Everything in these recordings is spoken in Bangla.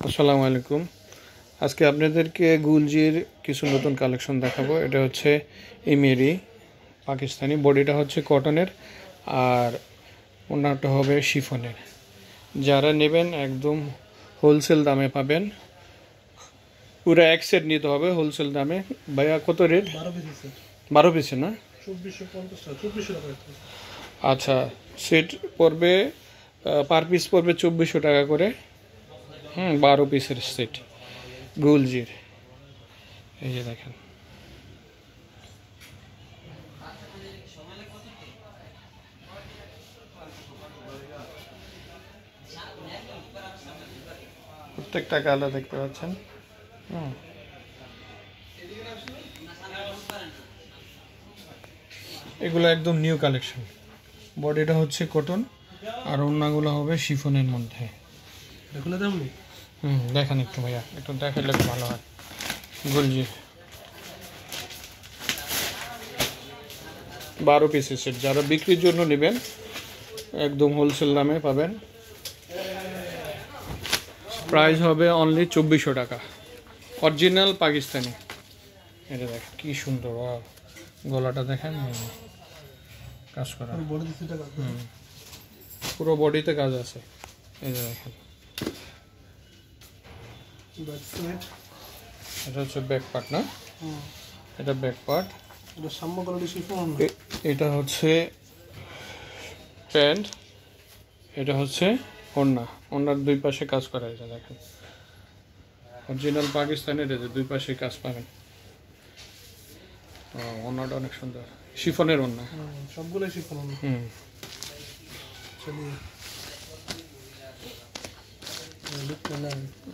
আসসালামু আলাইকুম। আজকে আপনাদেরকে গুলজির কিছু নতুন কালেকশন দেখাবো। এটা হচ্ছে ইমেরি পাকিস্তানি, বডিটা হচ্ছে কটনের আর ওনাটা হবে শিফনের। যারা নেবেন একদম হোলসেল দামে পাবেন, পুরো এক সেট নিতে হবে হোলসেল দামে। ভাইয়া কত রেট? 12 পিসে না? 2450 টাকা। আচ্ছা, সেট পড়বে পার পিস পড়বে 2400 টাকা করে। 12 পিসের সেট গুলজির। এই যে দেখেন, প্রত্যেকটা কালার দেখতে পাচ্ছেন। এগুলো একদম নিউ কালেকশন। বডিটা হচ্ছে কটন আর ওড়নাগুলো হবে শিফনের মধ্যে। দেখেন একটু ভাইয়া, একটু দেখাইলে ভালো হয়। গুলজি 12 পিসের সেট, যারা বিক্রির জন্য নেবেন একদম হোলসেল দামে পাবেন। প্রাইস হবে অনলি 2400 টাকা, অরিজিনাল পাকিস্তানি। এটা দেখেন কি সুন্দর, গলাটা দেখেন, কাজ করা, পুরো বডিতে কাজ আছে। এই যে দেখেন, এটা হচ্ছে ব্যাক পার্ট না? এটা ব্যাক পার্ট। এটা হচ্ছে প্যান্ট, এটা হচ্ছে ওড়না। ওড়নার দুই পাশে কাজ করা। এটা দেখেন অরিজিনাল পাকিস্তানের, এটা দুই পাশে কাজ পাবেন। ওড়নাটা অনেক সুন্দর, শিফনের ওড়না, সবগুলো শিফন।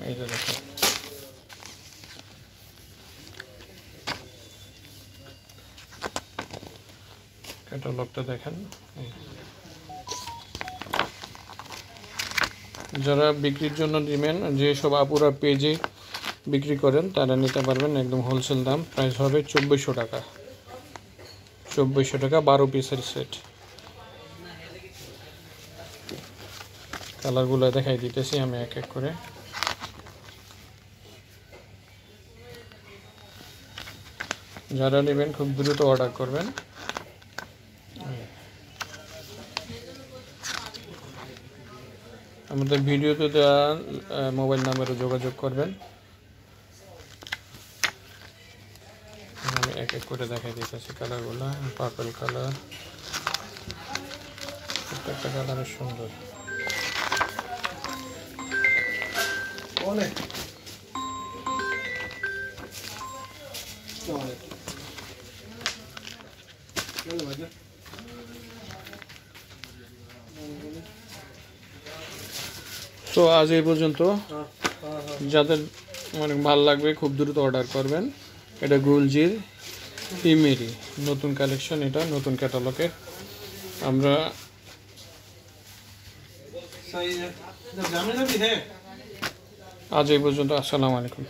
এইটা দেখেন, ক্যাটালগটা দেখেন। যারা বিক্রির জন্য নেবেন, যেসব আপুরা পেজে বিক্রি করেন তারা নিতে পারবেন একদম হোলসেল দাম। প্রাইস হবে 2400 টাকা। 2400 টাকা 12 পিসের সেট। কালারগুলো দেখাই দিতেছি আমি এক এক করে। যারা নেবেন খুব দ্রুত অর্ডার করবেন। আমাদের ভিডিওতে দেওয়া মোবাইল নাম্বারে যোগাযোগ করবেন। আমি এক এক করে দেখাই দিতেছি কালারগুলো। পার্পল কালার, প্রত্যেকটা কালার সুন্দর। তো আজ এই পর্যন্ত। যাদের অনেক ভালো লাগবে খুব দ্রুত অর্ডার করবেন। এটা গুলজির ইমেরি নতুন কালেকশন, এটা নতুন ক্যাটালগে। আমরা আজ এই পর্যন্ত। আসসালামু আলাইকুম।